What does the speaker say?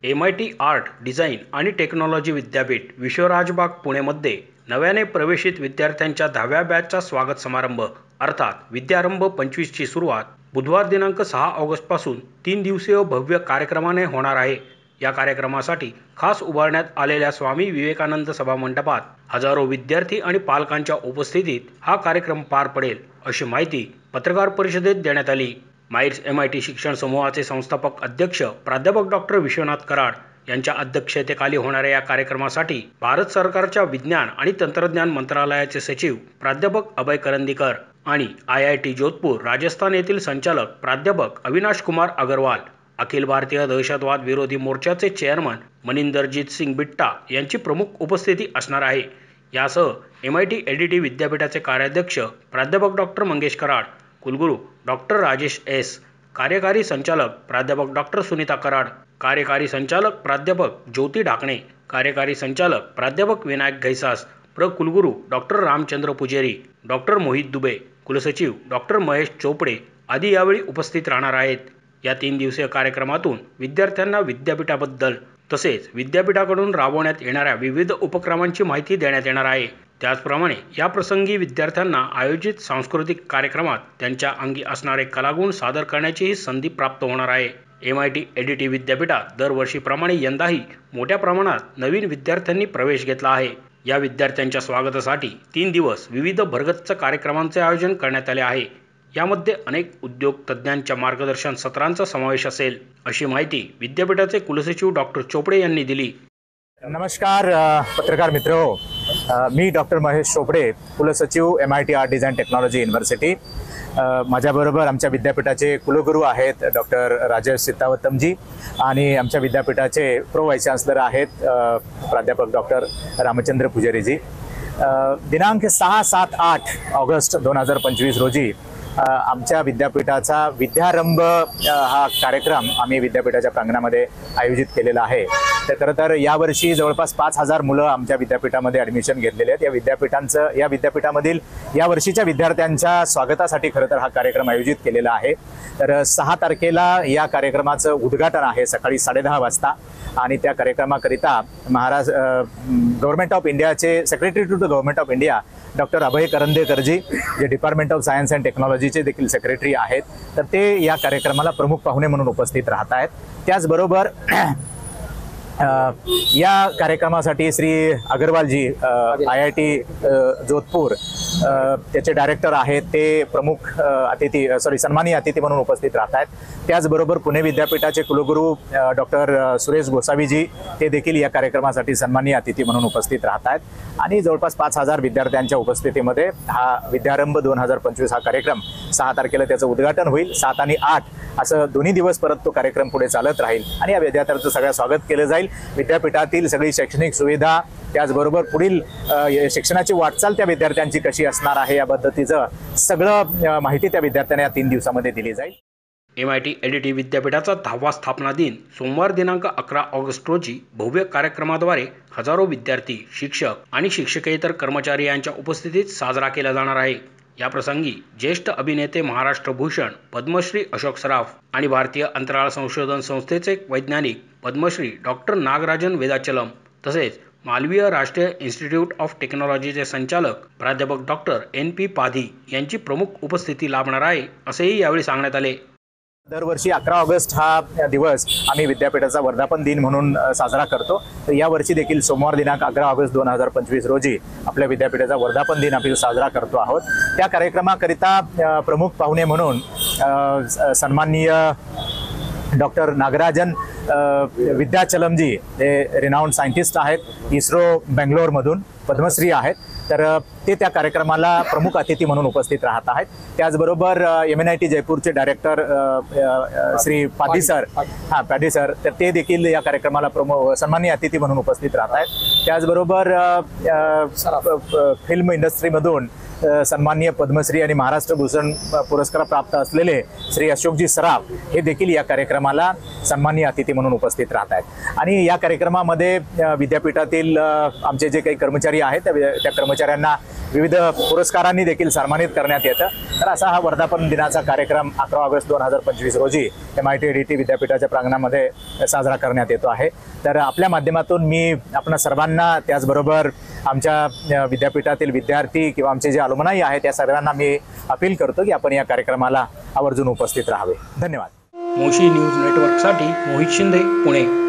MIT art, design आणि technology विद्यापीठ विश्वराजबाग पुणेमध्ये नव्याने प्रवेशित विद्यार्थ्यांच्या 10व्या बॅचचा स्वागत समारंभ अर्थात विद्यारंभ 25 ची सुरुवात बुधवार दिनांक 6 ऑगस्टपासून 3 दिवसीय भव्य कार्यक्रमाने होणार आहे। या कार्यक्रमासाठी खास उभारण्यात आलेल्या स्वामी विवेकानंद सभा मंडपात हजारो विद्यार्थी आणि पालकांच्या उपस्थितीत हा कार्यक्रम पार पडेल अशी माहिती पत्रकार परिषदेत देण्यात आली। माईर्स MIT शिक्षण समूहाचे संस्थापक अध्यक्ष प्राध्यापक डॉक्टर विश्वनाथ कराड यांच्या अध्यक्षतेखाली होणाऱ्या या कार्यक्रमासाठी भारत सरकारच्या विज्ञान आणि तंत्रज्ञान मंत्रालयाचे सचिव प्राध्यापक अभय करंदीकर आणि IIT जोधपूर राजस्थान येथील संचालक प्राध्यापक अविनाश कुमार अग्रवाल, अखिल भारतीय दहशतवाद विरोधी मोर्चाचे चेअरमन मनिंदरजीत सिंग बिट्टा यांची प्रमुख उपस्थिती असणार आहे। यासह MIT ADT विद्यापीठाचे कार्याध्यक्ष प्राध्यापक डॉक्टर मंगेश कराड, कुलगुरू डॉक्टर राजेश S, कार्यकारी संचालक प्राध्यापक डॉक्टर सुनीता कराड, कार्यकारी संचालक प्राध्यापक ज्योती ढाकणे, कार्यकारी संचालक प्राध्यापक विनायक घैसास, कुलगुरू डॉक्टर रामचंद्र पुजेरी, डॉक्टर मोहित दुबे, कुलसचिव डॉक्टर महेश चोपडे आदी यावेळी उपस्थित राहणार आहेत। या 3 दिवसीय कार्यक्रमातून विद्यार्थ्यांना विद्यापीठाबद्दल तसेच विद्यापीठाकडून राबवण्यात येणाऱ्या विविध उपक्रमांची माहिती देण्यात येणार आहे। त्याचप्रमाणे या प्रसंगी विद्यार्थ्यांना आयोजित सांस्कृतिक कार्यक्रमात त्यांच्या अंगी असणारे कलागुण सादर करण्याचीही संधी प्राप्त होणार आहे। MIT ADT विद्यापीठात दरवर्षीप्रमाणे यंदाही मोठ्या प्रमाणात नवीन विद्यार्थ्यांनी प्रवेश घेतला आहे। या विद्यार्थ्यांच्या स्वागतासाठी 3 दिवस विविध भरगच्च कार्यक्रमांचे आयोजन करण्यात आले आहे। यामध्ये अनेक उद्योग तज्ज्ञांच्या मार्गदर्शन सत्रांचा समावेश असेल अशी माहिती विद्यापीठाचे कुलसचिव डॉक्टर चोपडे यांनी दिली। नमस्कार पत्रकार मित्रो, मी डॉक्टर महेश चोपडे, कुलसचिव MIT art design technology university. माझ्याबरोबर आमच्या विद्यापीठाचे कुलगुरू आहेत डॉक्टर राजेश सीतावतमजी आणि आमच्या विद्यापीठाचे प्रो व्हाईस चान्सलर आहेत प्राध्यापक डॉक्टर रामचंद्र पुजेरीजी। दिनांक 6, 7, 8 ऑगस्ट 2025 रोजी आमच्या विद्यापीठाचा विद्यारंभ हा कार्यक्रम आम्ही विद्यापीठाच्या प्रांगणामध्ये आयोजित केलेला आहे। तर खरं तर यावर्षी जवळपास 5000 मुलं आमच्या विद्यापीठामध्ये ॲडमिशन घेतलेले आहेत। या विद्यापीठामधील यावर्षीच्या विद्यार्थ्यांच्या स्वागतासाठी खरं तर हा कार्यक्रम आयोजित केलेला आहे। तर 6 तारखेला या कार्यक्रमाचं उद्घाटन आहे सकाळी 10:30 वाजता आणि त्या कार्यक्रमाकरिता गव्हर्नमेंट ऑफ इंडियाचे secretary to the government of India doctor Abhay करंदीकरजी, जे डिपार्टमेंट ऑफ सायन्स अँड टेक्नॉलॉजीचे देखील सेक्रेटरी आहेत, तर ते या कार्यक्रमाला प्रमुख पाहुणे म्हणून उपस्थित राहत आहेत। त्याचबरोबर या कार्यक्रमासाठी श्री अग्रवालजी IIT जोधपूर त्याचे डायरेक्टर आहेत, ते प्रमुख सन्माननीय अतिथी म्हणून उपस्थित राहत आहेत। त्याचबरोबर पुणे विद्यापीठाचे कुलगुरू डॉक्टर सुरेश गोसावीजी ते देखील या कार्यक्रमासाठी सन्माननीय अतिथी म्हणून उपस्थित राहत आहेत आणि जवळपास 5000 विद्यार्थ्यांच्या उपस्थितीमध्ये हा विद्यारंभ 2025 हा कार्यक्रम 6 तारखेला त्याचं उद्घाटन होईल। 7 आणि 8 असं दोन्ही दिवस परत तो कार्यक्रम पुढे चालत राहील आणि या विद्यार्थ्यांचं सगळं स्वागत केलं जाईल। विद्यापीठातील सगळी शैक्षणिक सुविधा, त्याचबरोबर पुढील शिक्षणाची वाटचाल त्या विद्यार्थ्यांची कशी असणार आहे या पद्धतीचं सगळं माहिती त्या विद्यार्थ्यांना या 3 दिवसामध्ये दिली जाईल। MIT ADT विद्यापीठाचा 10वा स्थापना दिन सोमवार दिनांक 11 ऑगस्ट रोजी भव्य कार्यक्रमाद्वारे हजारो विद्यार्थी, शिक्षक आणि शिक्षकेतर कर्मचारी यांच्या उपस्थितीत साजरा केला जाणार आहे। या प्रसंगी ज्येष्ठ अभिनेते महाराष्ट्र भूषण पद्मश्री अशोक सराफ आणि भारतीय अंतराळ संशोधन संस्थेचे वैज्ञानिक पद्मश्री डॉक्टर नागराजन वेदाचलम तसेच मालवीय राष्ट्रीय इन्स्टिट्यूट ऑफ टेक्नॉलॉजीचे संचालक प्राध्यापक डॉक्टर NP पाधी यांची प्रमुख उपस्थिती लाभणार आहे असेही यावेळी सांगण्यात आले। दरवर्षी 11 ऑगस्ट हा दिवस आम्ही विद्यापीठाचा वर्धापन दिन म्हणून साजरा करतो। तर यावर्षी देखील सोमवार दिनांक 11 ऑगस्ट 2025 रोजी आपल्या विद्यापीठाचा वर्धापन दिन आपण साजरा करतो आहोत। त्या कार्यक्रमाकरिता प्रमुख पाहुणे म्हणून सन्माननीय डॉक्टर नागराजन विद्याचलमजी, ते रिनाउंड सायंटिस्ट आहेत, इस्रो बेंगलोरमधून पद्मश्री आहेत, तर ते त्या कार्यक्रमाला प्रमुख अतिथी म्हणून उपस्थित राहत आहेत। त्याचबरोबर MNIT जयपूरचे director Shri Padhi sir तर ते देखील या कार्यक्रमाला सन्माननीय अतिथी म्हणून उपस्थित राहत आहेत। त्याचबरोबर फिल्म इंडस्ट्रीमधून सन्माननीय पद्मश्री आणि महाराष्ट्र भूषण पुरस्कार प्राप्त असलेले श्री अशोकजी सराफ हे देखील या कार्यक्रमाला सन्माननीय अतिथी म्हणून उपस्थित राहत आहेत। आणि या कार्यक्रमामध्ये विद्यापीठातील आमचे जे काही कर्मचारी आहेत त्या कर्मचाऱ्यांना विविध पुरस्कारांनी देखील सन्मानित करण्यात येतं। तर असा हा वर्धापन दिनाचा कार्यक्रम 11 ऑगस्ट 2025 रोजी MIT विद्यापीठाच्या प्रांगणामध्ये साजरा करण्यात येतो आहे। तर आपल्या माध्यमातून मी आपण सर्वांना त्याचबरोबर आमच्या विद्यापीठातील विद्यार्थी किंवा आमचे जे अलुमनाई आहेत त्या सर्वांना मी अपील करतो की आपण या कार्यक्रमाला आवर्जून उपस्थित राहावे। धन्यवाद। मोशी न्यूज नेटवर्कसाठी मोहित शिंदे, पुणे।